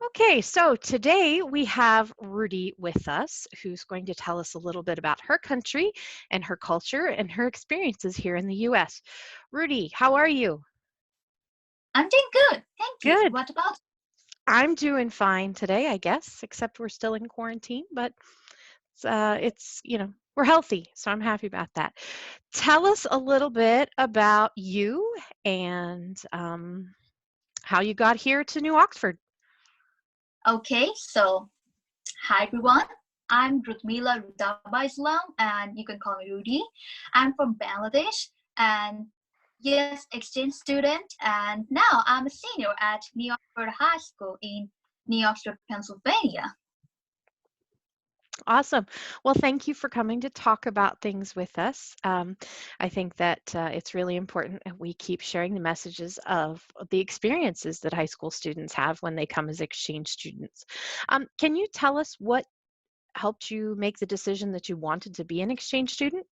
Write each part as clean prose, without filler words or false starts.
Okay, so today we have Rudy with us, who's going to tell us a little bit about her country and her culture and her experiences here in the US. Rudy, how are you? I'm doing good. Thank you. Good. What about? I'm doing fine today, I guess, except we're still in quarantine, but we're healthy, so I'm happy about that. Tell us a little bit about you and how you got here to New Oxford. Okay, so hi everyone. I'm Rudmila Rudaba Islam, and you can call me Rudy. I'm from Bangladesh, and yes, exchange student, and now I'm a senior at New Oxford High School in New Oxford, Pennsylvania. Awesome. Well, thank you for coming to talk about things with us. I think that it's really important that we keep sharing the messages of the experiences that high school students have when they come as exchange students. Can you tell us what helped you make the decision that you wanted to be an exchange student?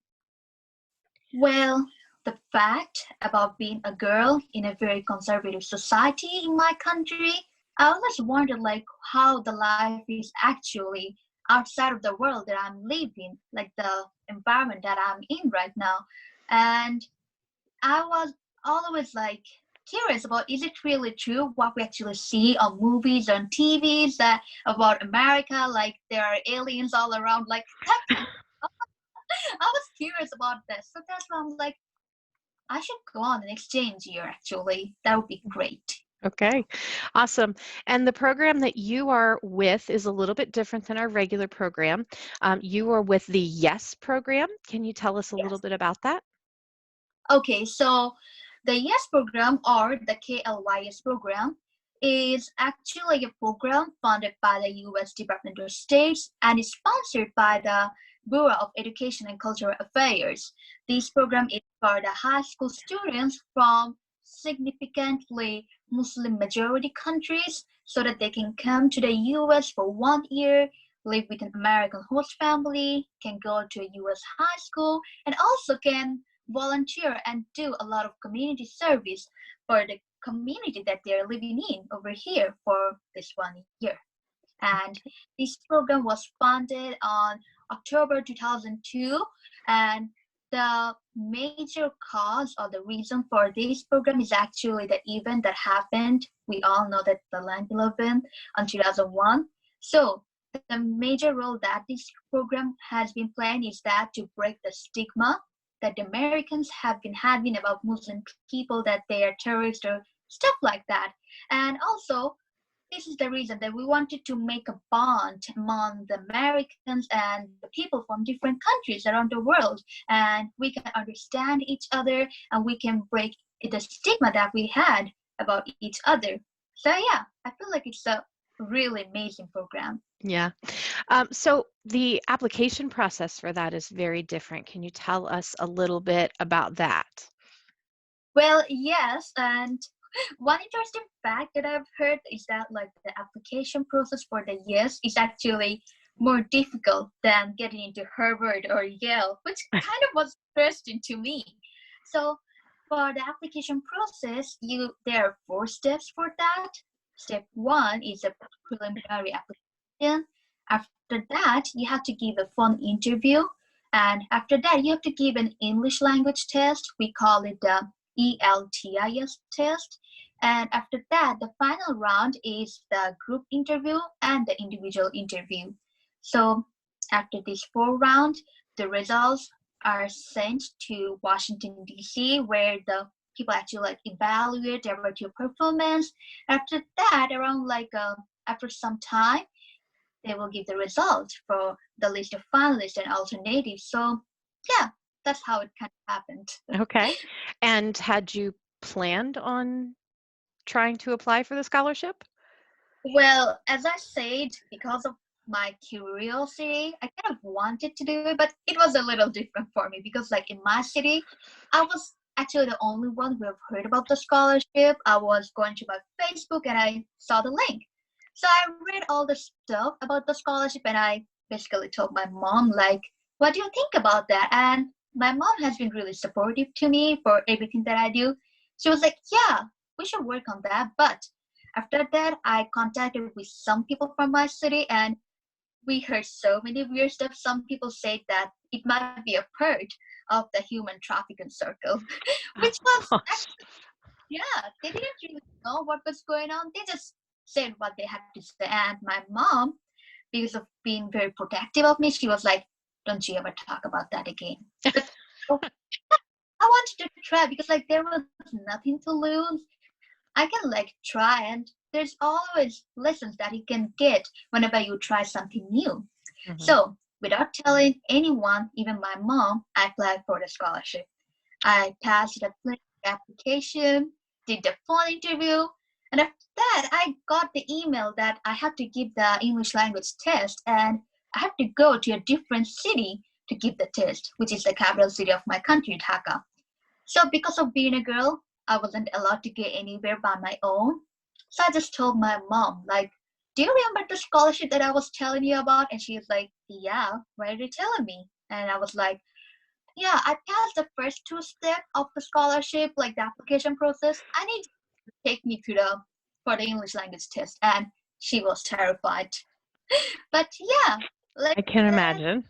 Well, the fact about being a girl in a very conservative society in my country, I always wondered like how the life is actually outside of the world that I'm living, like the environment that I'm in right now. And I was always like curious about is it really true what we actually see on movies on TVs that about America, like there are aliens all around, like that. I was curious about this. So that's why I'm like, I should go on an exchange year actually. That would be great. Okay, awesome. And the program that you are with is a little bit different than our regular program. You are with the YES program. Can you tell us a little Yes. bit about that? Okay, so the YES program or the KLYS program is actually a program funded by the US Department of State and is sponsored by the Bureau of Education and Cultural Affairs. This program is for the high school students from significantly Muslim majority countries so that they can come to the US for 1 year, live with an American host family, can go to a US high school, and also can volunteer and do a lot of community service for the community that they're living in over here for this 1 year. And this program was funded on October 2002. And the major cause or the reason for this program is actually the event that happened. We all know that the 9/11 on 2001. So the major role that this program has been playing is that to break the stigma that the Americans have been having about Muslim people that they are terrorists or stuff like that. And also, this is the reason that we wanted to make a bond among the Americans and the people from different countries around the world. And we can understand each other and we can break the stigma that we had about each other. So, yeah, I feel like it's a really amazing program. Yeah. So the application process for that is very different. Can you tell us a little bit about that? Well, yes, and one interesting fact that I've heard is that like the application process for the yes is actually more difficult than getting into Harvard or Yale, which kind of was interesting to me. So for the application process, there are 4 steps for that. Step one is a preliminary application. After that, you have to give a phone interview. And after that, you have to give an English language test. We call it the ELTIS test. And after that, the final round is the group interview and the individual interview. So after these 4 rounds, the results are sent to Washington, D.C., where the people actually like evaluate about your performance. After that, around after some time, they will give the results for the list of finalists and alternatives. So yeah, that's how it kind of happened. Okay. And had you planned on trying to apply for the scholarship? Well, as I said, because of my curiosity, I kind of wanted to do it, but it was a little different for me because, like, in my city, I was actually the only one who have heard about the scholarship. I was going to my Facebook and I saw the link. So I read all the stuff about the scholarship and I basically told my mom, like, what do you think about that? And my mom has been really supportive to me for everything that I do. She was like, yeah, we should work on that, but After that, I contacted with some people from my city, and we heard so many weird stuff. Some people said that it might be a part of the human trafficking circle, which Oh was gosh. actually, yeah, they didn't really know what was going on. They just said what they had to say. And my mom, because of being very protective of me, she was like, don't you ever talk about that again. But oh, I wanted to try because like there was nothing to lose. I can like try, and there's always lessons that you can get whenever you try something new. Mhm. So, without telling anyone, even my mom, I applied for the scholarship. I passed the application, did the phone interview, and after that, I got the email that I had to give the English language test, and I had to go to a different city to give the test, which is the capital city of my country, Dhaka. So because of being a girl, I wasn't allowed to get anywhere by my own. So I just told my mom, like, do you remember the scholarship that I was telling you about? And she was like, yeah, why are you telling me? And I was like, yeah, I passed the first two steps of the scholarship, like the application process. I need to take me to the for the English language test. And she was terrified. But yeah, I later can that, imagine.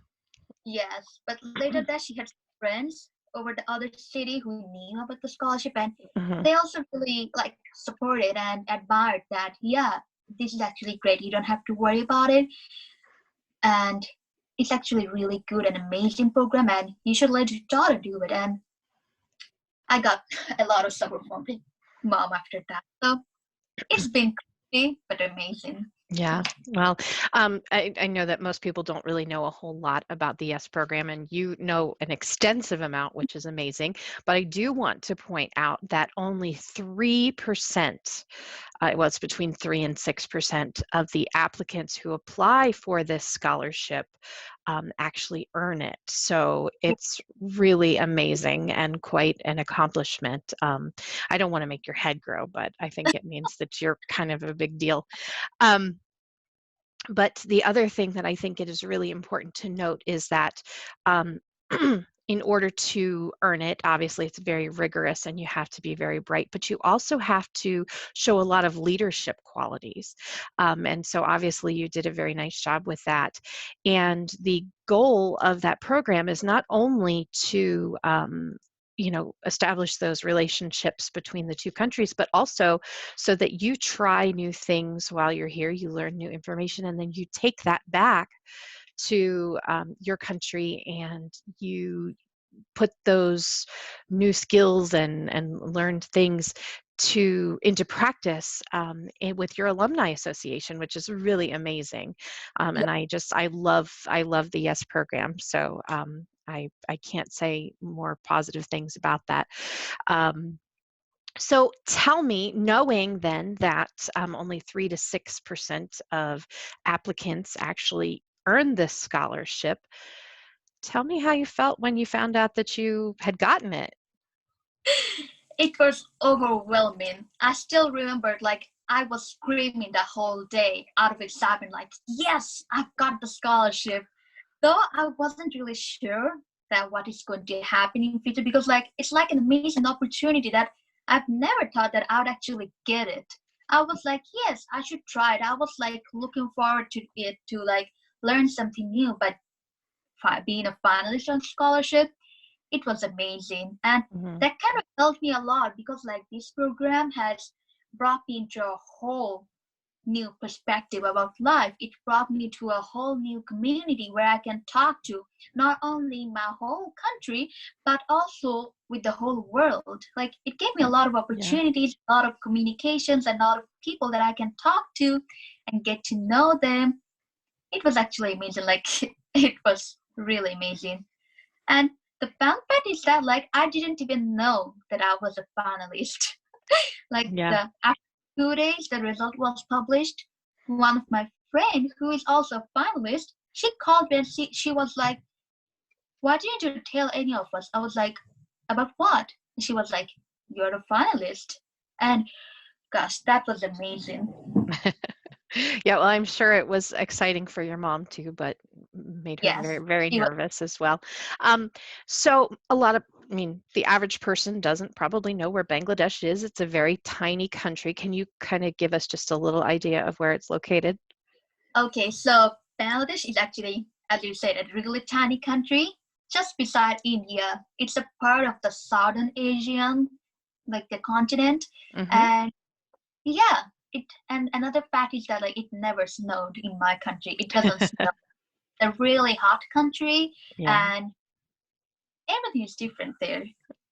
yes, but later that she had friends over the other city who knew about the scholarship, and Mhm. they also really like supported and admired that, yeah, this is actually great. You don't have to worry about it, and it's actually really good and amazing program, and you should let your daughter do it. And I got a lot of support from the mom after that. So it's been crazy but amazing. Yeah, well, I know that most people don't really know a whole lot about the YES program, and you know an extensive amount, which is amazing. But I do want to point out that only 3%, well, it's between 3 and 6% of the applicants who apply for this scholarship actually earn it. So it's really amazing and quite an accomplishment. I don't want to make your head grow, but I think it means that you're kind of a big deal. Um, but the other thing that I think it is really important to note is that um, in order to earn it, obviously it's very rigorous and you have to be very bright, but you also have to show a lot of leadership qualities. And so obviously you did a very nice job with that. And the goal of that program is not only to establish those relationships between the two countries, but also so that you try new things while you're here, you learn new information, and then you take that back to your country and you put those new skills and learned things into practice with your alumni association, which is really amazing. And I love the YES program. So I can't say more positive things about that. Um, so tell me, knowing then that only 3 to 6% of applicants actually earn this scholarship, tell me how you felt when you found out that you had gotten it. It was overwhelming. I still remembered like I was screaming the whole day out of excitement, like, yes, I've got the scholarship. Though I wasn't really sure that what is going to happen in future because like it's like an amazing opportunity that I've never thought that I would actually get it. I was like, yes, I should try it. I was like looking forward to it to like learn something new, but being a finalist on scholarship, it was amazing. And Mhm. that kind of helped me a lot because like this program has brought me into a whole new perspective about life. It brought me to a whole new community where I can talk to not only my whole country, but also with the whole world. Like it gave me a lot of Yeah. opportunities, a lot of communications, and a lot of people that I can talk to and get to know them. It was actually amazing. Like it was really amazing. And the fun part is that like I didn't even know that I was a finalist. Like Yeah. the after 2 days the result was published, one of my friend who is also a finalist, she called me and she was like, why didn't you tell any of us? I was like, about what? And she was like, you're a finalist. And gosh, that was amazing. Yeah, well, I'm sure it was exciting for your mom too, but made her very, Yes, very she was. nervous as well. Um, so a lot of I mean, the average person doesn't probably know where Bangladesh is. It's a very tiny country. Can you kind of give us just a little idea of where it's located? Okay, so Bangladesh is actually, as you said, a really tiny country just beside India. It's a part of the Southern Asian, like the continent. Hmm. And yeah, it and another fact is that like it never snowed in my country. It doesn't snow. A really hot country, Yeah. and everything is different there.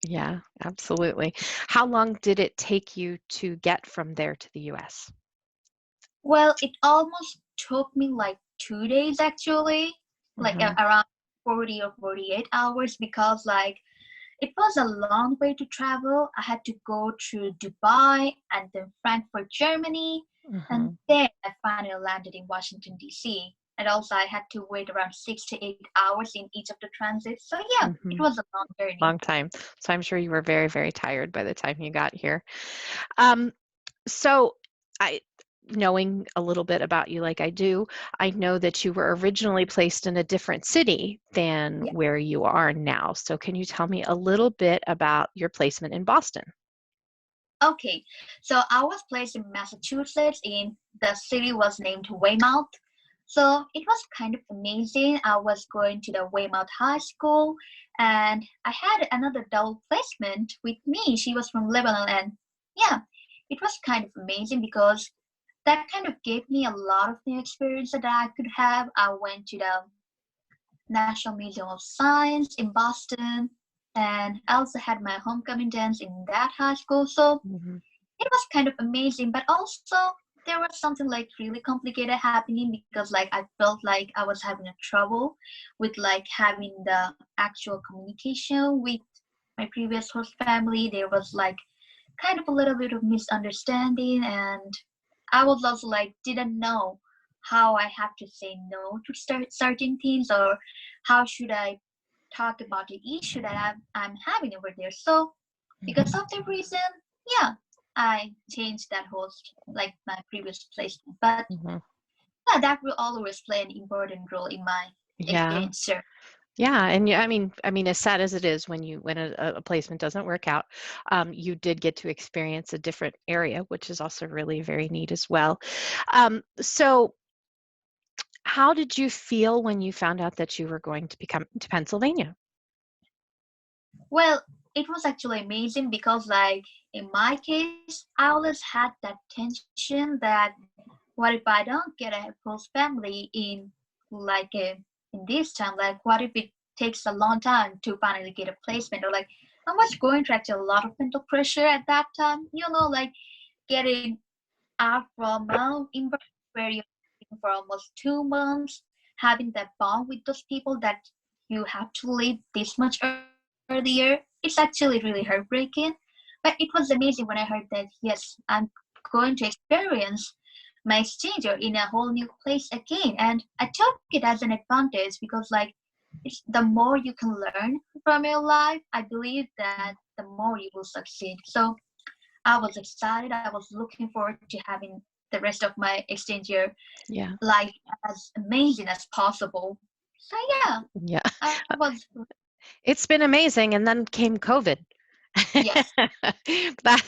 Yeah, absolutely. How long did it take you to get from there to the US? Well, it almost took me like 2 days actually, like Hmm. around 40 or 48 hours because like it was a long way to travel. I had to go through Dubai and then Frankfurt, Germany, and Hmm. then I finally landed in Washington, D.C. And also, I had to wait around 6 to 8 hours in each of the transits. So, yeah, it Hmm. was a long journey. Long time. So I'm sure you were very, very tired by the time you got here. Um, so I, knowing a little bit about you like I do, I know that you were originally placed in a different city than Yeah. where you are now. So can you tell me a little bit about your placement in Boston? Okay, so I was placed in Massachusetts. In the city was named Weymouth. So it was kind of amazing. I was going to the Weymouth High School, and I had another double placement with me. She was from Lebanon, and yeah, it was kind of amazing because that kind of gave me a lot of new experience that I could have. I went to the National Museum of Science in Boston, and I also had my homecoming dance in that high school. So Hmm. it was kind of amazing, but also there was something like really complicated happening because like I felt like I was having a trouble with like having the actual communication with my previous host family. There was like kind of a little bit of misunderstanding, and I was also like didn't know how I have to say no to start certain things, or how should I talk about the issue that I'm having over there. So because of that reason, yeah, I changed that host, like my previous placement. But Hmm. yeah, that will always play an important role in my Yeah. exchange. Sure. Yeah, and yeah, I mean, as sad as it is when a placement doesn't work out, you did get to experience a different area, which is also really very neat as well. So, how did you feel when you found out that you were going to become to Pennsylvania? Well, it was actually amazing because, like, in my case, I always had that tension that what if I don't get a host family in like in this time? Like, what if it takes a long time to finally get a placement? Or like, I was going through actually a lot of mental pressure at that time. You know, like getting out from where you're for almost 2 months, having that bond with those people that you have to leave this much earlier. It's actually really heartbreaking. But it was amazing when I heard that, yes, I'm going to experience my exchange in a whole new place again. And I took it as an advantage because, like, it's the more you can learn from your life, I believe that the more you will succeed. So I was excited. I was looking forward to having the rest of my exchange year Yeah, life as amazing as possible. So yeah, yeah. I was It's been amazing, and then came COVID. yes, That,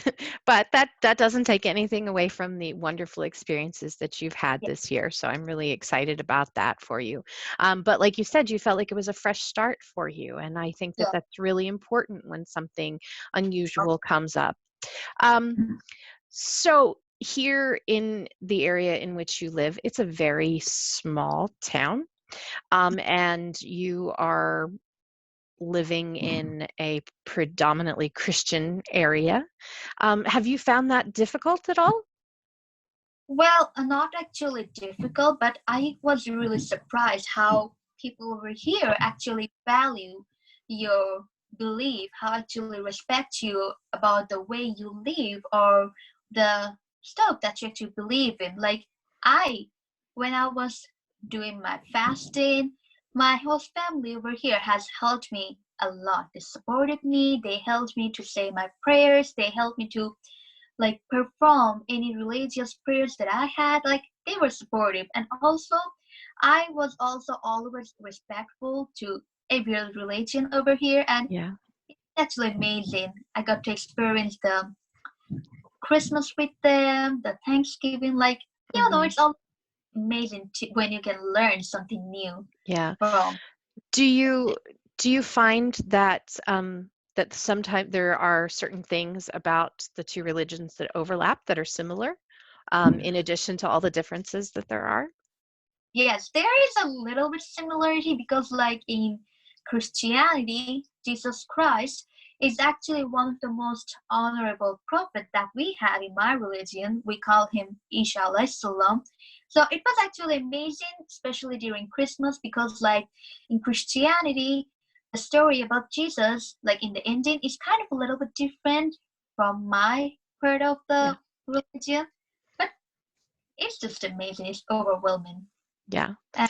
but that doesn't take anything away from the wonderful experiences that you've had yes, this year. So I'm really excited about that for you. But like you said, you felt like it was a fresh start for you, and I think that yeah. that's really important when something unusual comes up. Um, so here in the area in which you live, it's a very small town, and you are living in a predominantly Christian area. Have you found that difficult at all? Well, not actually difficult, but I was really surprised how people over here actually value your belief, how actually respect you about the way you live or the stuff that you actually believe in. Like I, when I was doing my fasting, my host family over here has helped me a lot. They supported me, they helped me to say my prayers, they helped me to like perform any religious prayers that I had. Like they were supportive, and also I was also always respectful to every religion over here, and Yeah. actually amazing. I got to experience the Christmas with them, the Thanksgiving. Like, Hmm. it's all amazing when you can learn something new Yeah. from Do it. you do you find that that sometimes there are certain things about the two religions that overlap that are similar, in addition to all the differences that there are? Yes, there is a little bit similarity because, like in Christianity, Jesus Christ is actually one of the most honorable prophet that we have in my religion. We call him Isha alayhi salam. So it was actually amazing, especially during Christmas, because like in Christianity, the story about Jesus, like in the ending, is kind of a little bit different from my part of Yeah. the religion. But it's just amazing. It's overwhelming. Yeah. And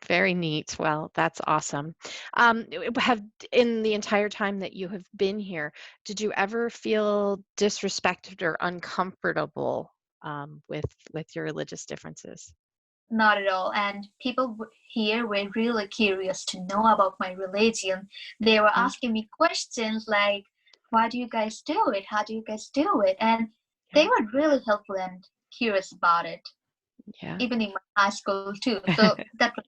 Very neat. Well, that's awesome. Have in the entire time that you have been here, did you ever feel disrespected or uncomfortable with your religious differences? not at all. And people here were really curious to know about my religion. They were Yeah. asking me questions like, why do you guys do it? How do you guys do it? And they Yeah. were really helpful and curious about it, Yeah. even in my high school too. So that was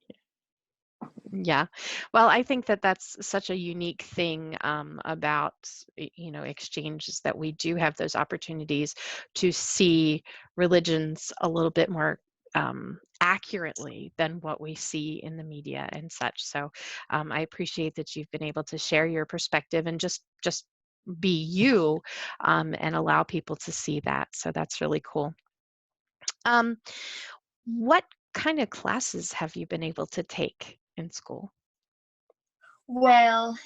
Yeah. Well, I think that that's such a unique thing about, exchanges that we do have those opportunities to see religions a little bit more accurately than what we see in the media and such. So I appreciate that you've been able to share your perspective and just be you, and allow people to see that. So that's really cool. Um, what kind of classes have you been able to take in school? well.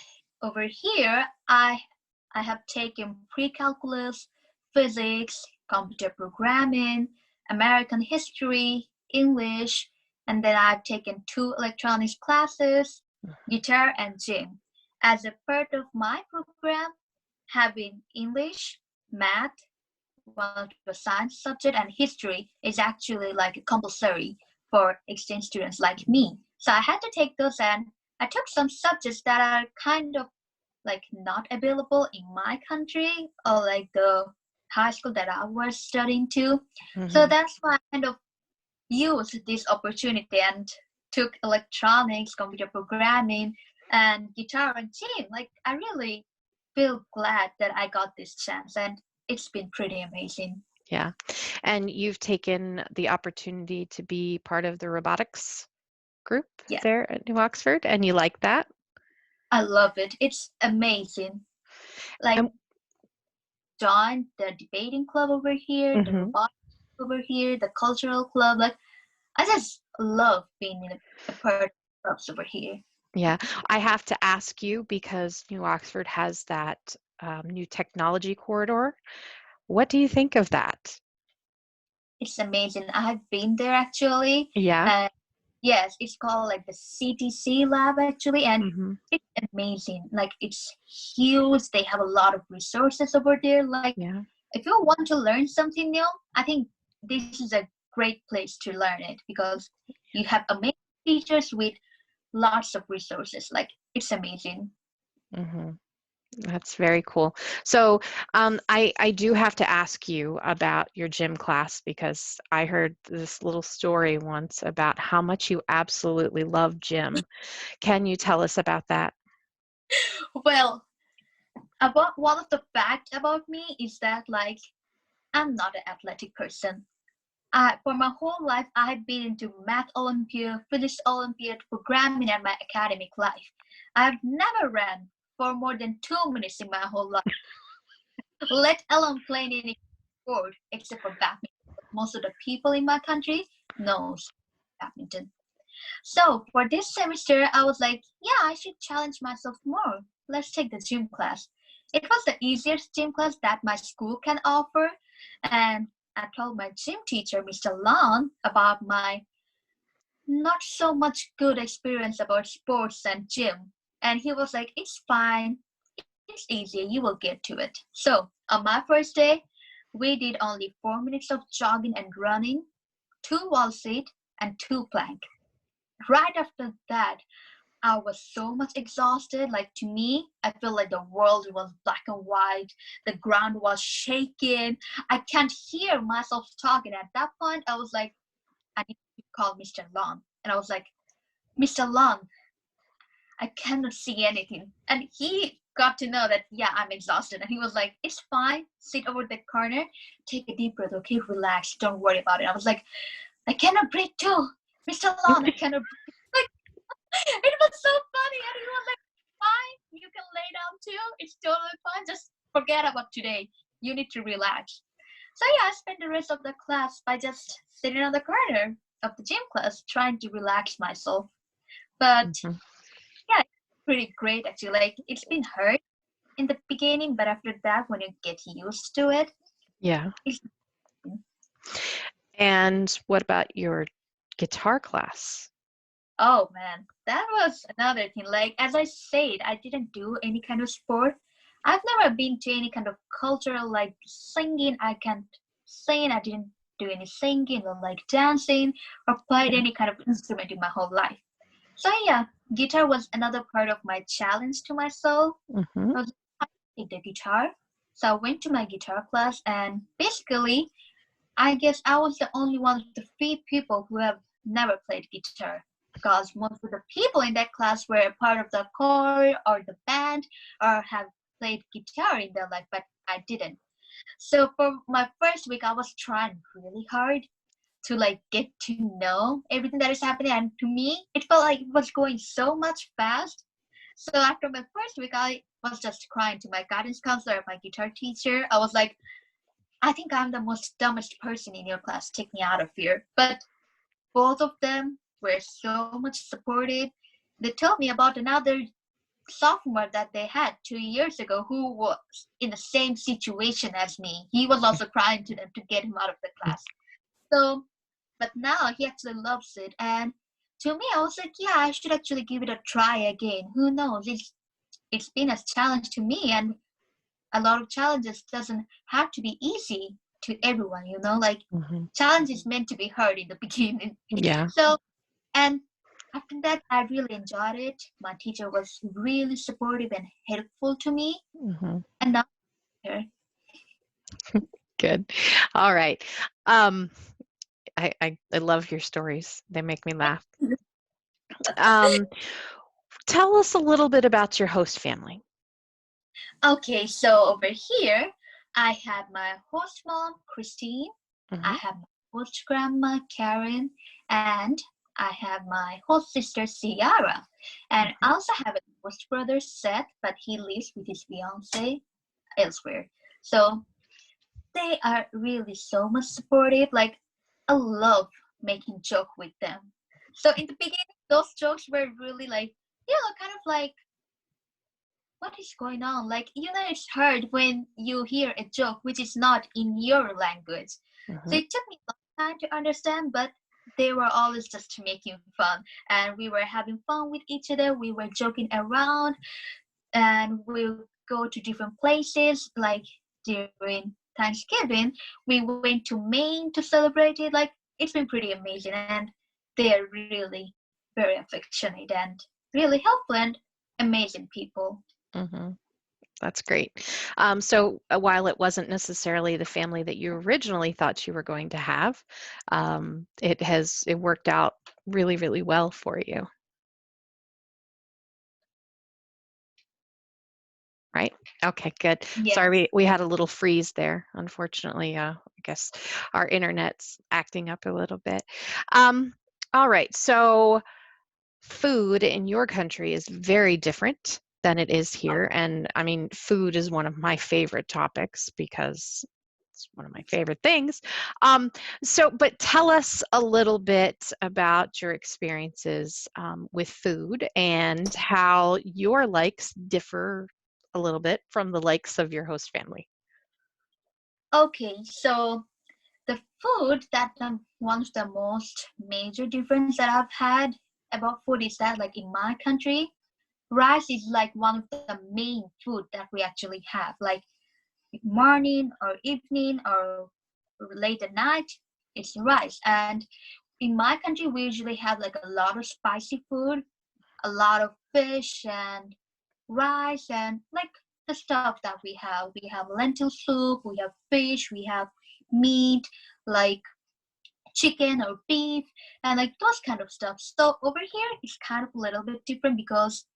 Over here, I have taken pre-calculus, physics, computer programming, American history, English, and then I've taken 2 electronics classes, guitar and gym. As a part of my program, having English, math, one of the science subject, and history is actually like compulsory for exchange students like me. So I had to take those, and I took some subjects that are kind of like not available in my country, or like the high school that I was studying to. So Mhm. that's why I kind of used this opportunity and took electronics, computer programming, and guitar and gym. Like I really feel glad that I got this chance, and it's been pretty amazing. Yeah. And you've taken the opportunity to be part of the robotics group Yeah, there at New Oxford, and you like that? I love it. It's amazing. Like Um, joined the debating club over here, the mhm. robotics over here, the cultural club. Like I just love being in a part of clubs over here. Yeah. I have to ask you because New Oxford has that new technology corridor. What do you think of that? It's amazing. I have been there actually. Yeah. And yes, it's called like the CTC lab actually, and Hmm. it's amazing. Like it's huge. They have a lot of resources over there. Like Yeah. if you want to learn something new, I think this is a great place to learn it because you have amazing teachers with lots of resources. Like it's amazing. Hmm. That's very cool. So I do have to ask you about your gym class because I heard this little story once about how much you absolutely love gym. Can you tell us about that? Well, about one of the facts about me is that like I'm not an athletic person. For my whole life, I've been into math Olympiad, physics Olympiad, programming, and my academic life. I've never ran for more than 2 minutes in my whole life, let alone playing any sport except for badminton. Most of the people in my country knows badminton. So for this semester, I was like, yeah, I should challenge myself more. Let's take the gym class. It was the easiest gym class that my school can offer, and I told my gym teacher, Mr. Lan, about my not so much good experience about sports and gym. And he was like, it's fine, it's easy, you will get to it. So on my first day, we did only 4 minutes of jogging and running, 2 wall sit, and 2 plank. Right after that, I was so much exhausted. Like to me, I feel like the world was black and white. The ground was shaking. I can't hear myself talking. At that point, I was like, I need to call Mr. Long. And I was like, Mr. Long, I cannot see anything. And he got to know that, yeah, I'm exhausted. And he was like, it's fine. Sit over the corner. Take a deep breath, okay? Relax. Don't worry about it. I was like, I cannot breathe too. Mr. Long, I cannot breathe. Like, it was so funny. And he was like, fine. You can lay down too. It's totally fine. Just forget about today. You need to relax. So yeah, I spent the rest of the class by just sitting on the corner of the gym class, trying to relax myself. But Mhm. yeah, it's pretty great actually. Like it's been hard in the beginning, but after that, when you get used to it, Yeah. it's And what about your guitar class? oh man, that was another thing. Like as I said, I didn't do any kind of sport. I've never been to any kind of cultural like singing. I can't sing. I didn't do any singing or like dancing or played Yeah. any kind of instrument in my whole life. So yeah, guitar was another part of my challenge to myself. Hmm. I was take the guitar. So I went to my guitar class and basically I guess I was the only one of the few people who have never played guitar because most of the people in that class were part of the choir or the band or have played guitar in their life, but I didn't. So for my first week, I was trying really hard to like get to know everything that is happening, and to me, it felt like it was going so much fast. So after my first week, I was just crying to my guidance counselor, my guitar teacher. I was like, I think I'm the most dumbest person in your class. Take me out of here. But both of them were so much supportive. They told me about another sophomore that they had 2 years ago who was in the same situation as me. He was also crying to them to get him out of the class. So, but now he actually loves it. And to me, I was like, yeah, I should actually give it a try again. Who knows? It's been a challenge to me, and a lot of challenges doesn't have to be easy to everyone, you know, like Hmm. challenge is meant to be hard in the beginning. Yeah. So and after that I really enjoyed it. My teacher was really supportive and helpful to me, Hmm. and now I'm here. Good. All right. Um, I love your stories. They make me laugh. Um, Tell us a little bit about your host family. Okay, so over here I have my host mom Christine, I Hmm. have my host grandma Karen, and I have my host sister Ciara, and I also have a host brother Seth, but he lives with his fiance elsewhere. So they are really so much supportive. Like I love making joke with them. So in the beginning, those jokes were really like, kind of like, what is going on? Like, it's hard when you hear a joke which is not in your language. So Hmm. it took me a long time to understand, but they were always just making fun. And we were having fun with each other. We were joking around and we'll go to different places. Like during Thanksgiving, we went to Maine to celebrate it. Like, it's been pretty amazing. And they are really very affectionate and really helpful and amazing people. Hmm. That's great. While it wasn't necessarily the family that you originally thought you were going to have, it worked out really, really well for you, right? Okay, good. Sorry, Yes. we had a little freeze there. Unfortunately, I guess our internet's acting up a little bit. Um, all right, so food in your country is very different than it is here. And I mean, food is one of my favorite topics because it's one of my favorite things. But tell us a little bit about your experiences with food and how your likes differ a little bit from the likes of your host family. Okay, so the food that one of the most major difference that I've had about food is that like in my country, rice is like one of the main food that we actually have. Like morning or evening or late at night, it's rice. And in my country, we usually have like a lot of spicy food. a lot of fish and rice and like the stuff that we have. We have lentil soup, we have fish, we have meat, like chicken or beef, and like those kind of stuff. So over here, it's kind of a little bit different because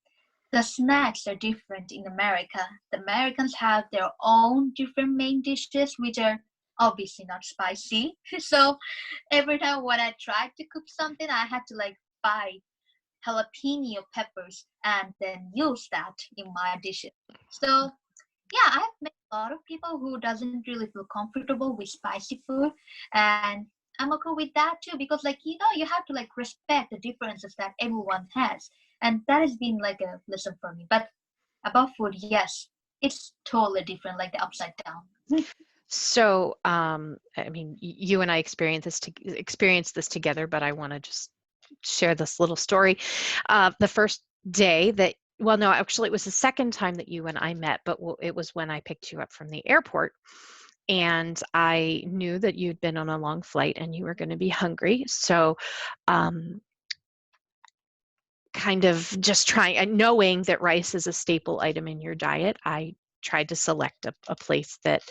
the snacks are different in America. The Americans have their own different main dishes, which are obviously not spicy. So every time when I tried to cook something, I had to like buy jalapeno peppers and then use that in my dishes. So yeah, I've met a lot of people who doesn't really feel comfortable with spicy food, and I'm okay with that too because like you have to like respect the differences that everyone has, and that has been like a lesson for me. But about food, yes, it's totally different, like the upside down. So, I mean, you and I experienced this together, but I want to just share this little story. The first day that, well, no, actually, it was the second time that you and I met, but it was when I picked you up from the airport. And I knew that you'd been on a long flight and you were going to be hungry. So, um, kind of just trying and knowing that rice is a staple item in your diet, I tried to select a place that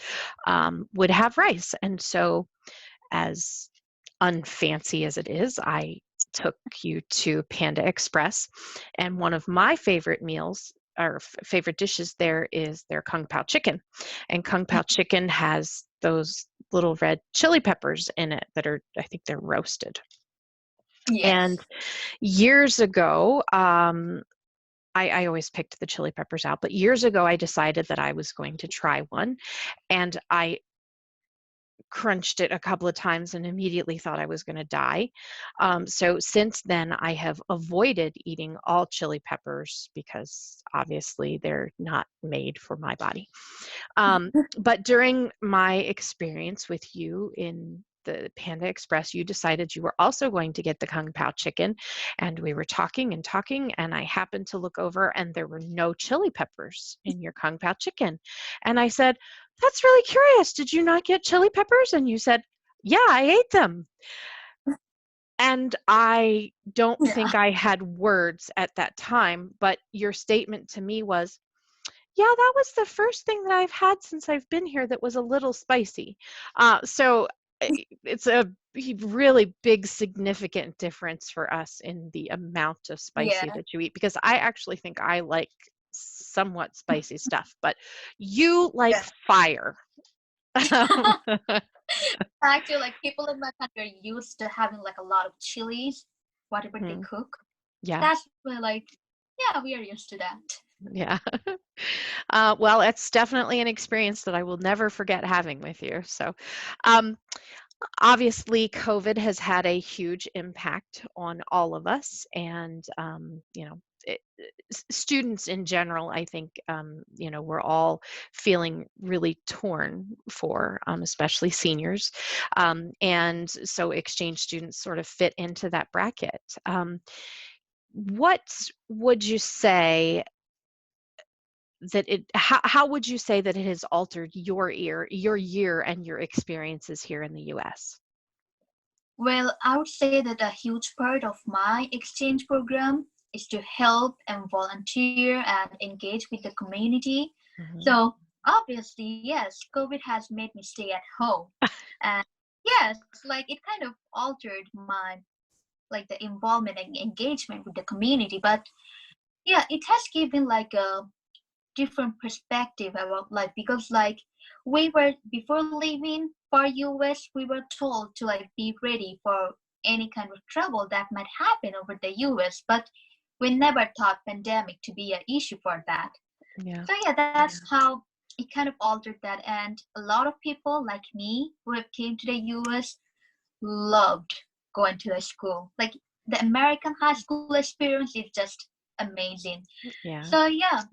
would have rice. And so, as unfancy as it is, I took you to Panda Express. And one of my favorite meals or favorite dishes there is their Kung Pao chicken. And Kung Pao chicken has those little red chili peppers in it that are, I think they're roasted. And Yes. years ago, I always picked the chili peppers out, but years ago I decided that I was going to try one, and I crunched it a couple of times and immediately thought I was going to die. So since then, I have avoided eating all chili peppers because obviously they're not made for my body. But during my experience with you in the Panda Express, you decided you were also going to get the Kung Pao chicken. And we were talking and talking, and I happened to look over and there were no chili peppers in your Kung Pao chicken. And I said, "That's really curious. Did you not get chili peppers?" And you said, "Yeah, I ate them." And I don't Yeah. think I had words at that time, but your statement to me was, "Yeah, that was the first thing that I've had since I've been here that was a little spicy." So it's a really big, significant difference for us in the amount of spicy Yeah. that you eat, because I actually think I like somewhat spicy stuff, but you like Yeah. fire. Actually, like people in my country are used to having like a lot of chilies, whatever they Mhm. cook. Yeah, That's where like, yeah, we are used to that. yeah. Well, it's definitely an experience that I will never forget having with you. So, um, obviously, COVID has had a huge impact on all of us, and students in general. I think we're all feeling really torn for, especially seniors, and so exchange students sort of fit into that bracket. What would you say that how would you say that it has altered your year and your experiences here in the US? Well, I would say that a huge part of my exchange program is to help and volunteer and engage with the community. Mhm. So obviously, yes, COVID has made me stay at home. And yes, like it kind of altered my like the involvement and engagement with the community. But yeah, it has given like a different perspective about life because like we were before leaving for US we were told to like be ready for any kind of trouble that might happen over the US, but we never thought pandemic to be an issue for that. Yeah. So yeah, that's how it kind of altered that, and a lot of people like me who have came to the US loved going to the school. Like the American high school experience is just amazing. Yeah. So yeah,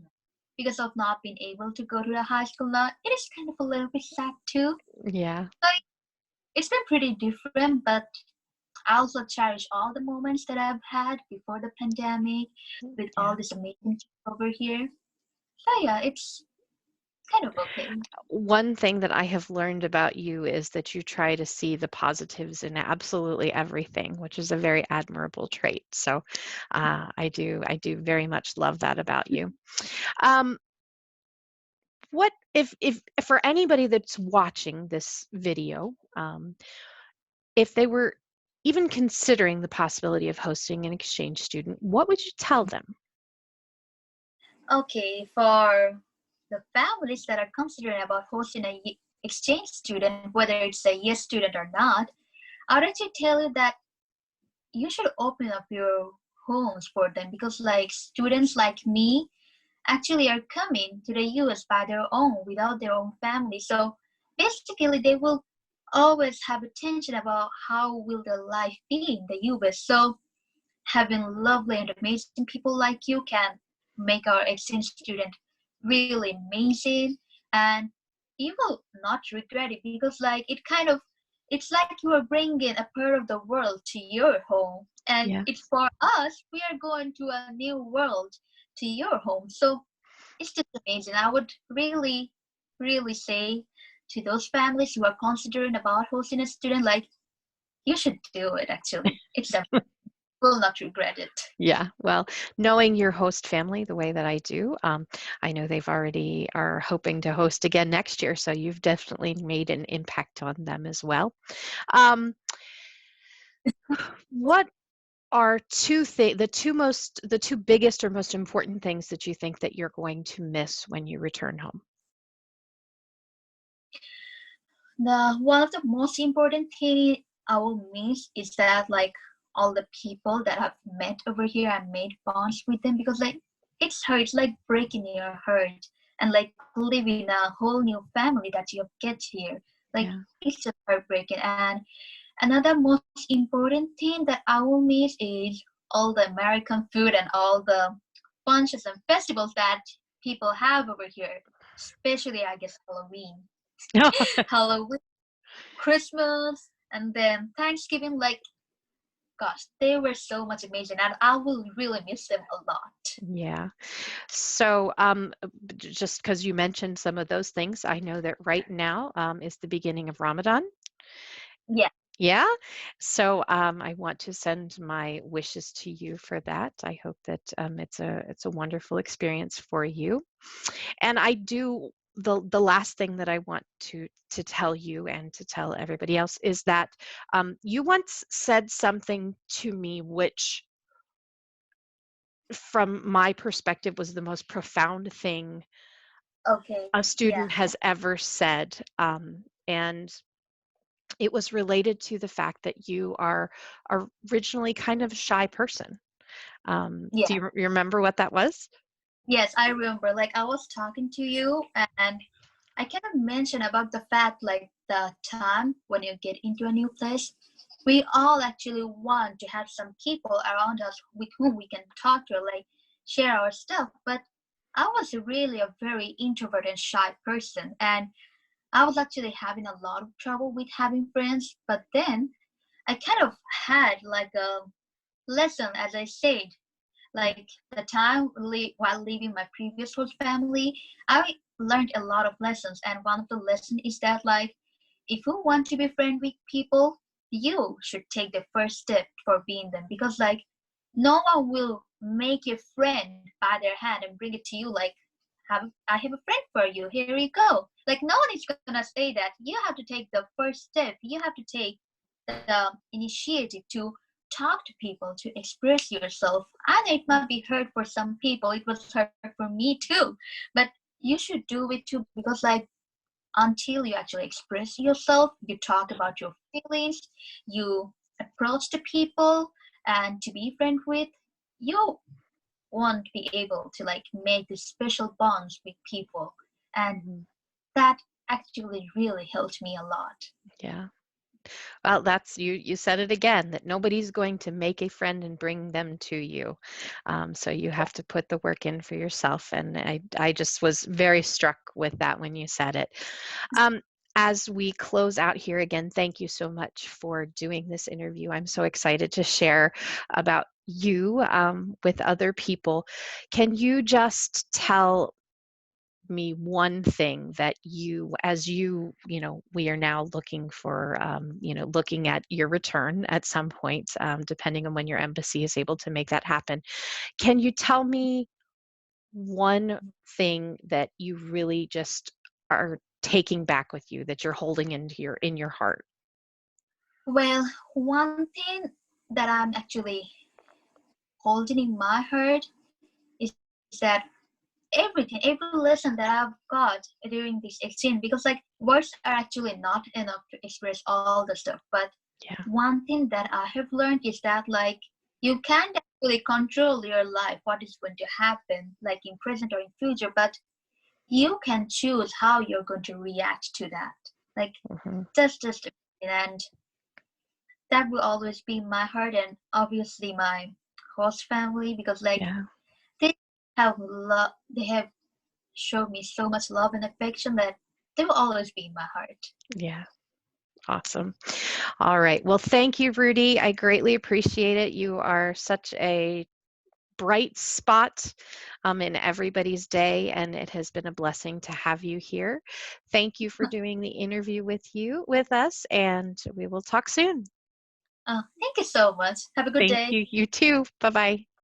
because of not being able to go to the high school now, it is kind of a little bit sad too. Yeah. Like it's been pretty different, but I also cherish all the moments that I've had before the pandemic with all Yeah. this amazing stuff over here. So yeah, kind of okay. One thing that I have learned about you is that you try to see the positives in absolutely everything, which is a very admirable trait. So I do very much love that about you. Um, what if for anybody that's watching this video, if they were even considering the possibility of hosting an exchange student, what would you tell them? Okay, for the families that are considering about hosting a exchange student, whether it's a yes student or not, I would actually tell you that you should open up your homes for them because like students like me actually are coming to the US by their own without their own family. So basically they will always have a tension about how will their life be in the US. So having lovely and amazing people like you can make our exchange student really amazing, and you will not regret it because like it's like you are bringing a part of the world to your home, and Yeah. it's for us, we are going to a new world to your home. So it's just amazing. I would really say to those families who are considering about hosting a student, like, you should do it. Actually, it's a will not regret it. Yeah, well, knowing your host family the way that I do, I know they've already are hoping to host again next year, so you've definitely made an impact on them as well. Um, what are the two biggest or most important things that you think that you're going to miss when you return home? The one of the most important thing I will miss is that like all the people that I've met over here, I made bonds with them because like it's hard, it's like breaking your heart and like living a whole new family that you get here. Like Yeah. it's just heartbreaking. And another most important thing that I will miss is all the American food and all the functions and festivals that people have over here, especially I guess Halloween. Halloween, Christmas, and then Thanksgiving. Like, gosh, they were so much amazing, and I will really miss them a lot. Yeah. So, just because you mentioned some of those things, I know that right now is the beginning of Ramadan. Yeah, Yeah. So I want to send my wishes to you for that. I hope that it's a wonderful experience for you. And I do the last thing that I want to tell you and to tell everybody else is that you once said something to me which, from my perspective, was the most profound thing okay, a yeah, student has ever said. And it was related to the fact that you are originally kind of a shy person. Do yeah. you remember what that was? Yes, I remember. Like, I was talking to you, and I kind of mentioned about the fact, like, the time when you get into a new place, we all actually want to have some people around us with whom we can talk to, like, share our stuff. But I was really a very introvert and shy person, and I was actually having a lot of trouble with having friends. But then I kind of had like a lesson, as I said, like the time while leaving my previous host family, I learned a lot of lessons, and one of the lessons is that like if you want to be friend with people, you should take the first step for being them, because like no one will make your friend by their hand and bring it to you like, I have a friend for you, here you go. Like no one is gonna say that. You have to take the first step. You have to take the initiative to talk to people, to express yourself. I know it might be hard for some people. It was hard for me too. But you should do it too, because like until you actually express yourself, you talk about your feelings, you approach the people and to be friend with, you won't be able to like make these special bonds with people. And Mhm. that actually really helped me a lot. Yeah. Well, that's you said it again, that nobody's going to make a friend and bring them to you. So you have to put the work in for yourself. And I just was very struck with that when you said it. Um, as we close out here again, thank you so much for doing this interview. I'm so excited to share about you with other people. Can you just tell me one thing that you, as we are now looking for, looking at your return at some point, depending on when your embassy is able to make that happen. Can you tell me one thing that you really just are taking back with you, that you're holding in your heart? Well, one thing that I'm actually holding in my heart is that every lesson that I've got during this exchange, because like words are actually not enough to express all the stuff. But Yeah. one thing that I have learned is that like you can't actually control your life, what is going to happen, like in present or in future, but you can choose how you're going to react to that. Like Hmm. that's just it. And that will always be my heart, and obviously my host family, because like Yeah. they they have showed me so much love and affection that they will always be in my heart. Yeah. Awesome. All right. Well, thank you, Rudy. I greatly appreciate it. You are such a bright spot in everybody's day, and it has been a blessing to have you here. Thank you for doing the interview with us, and we will talk soon. Thank you so much. Have a good Thank day. you. You too. Bye bye.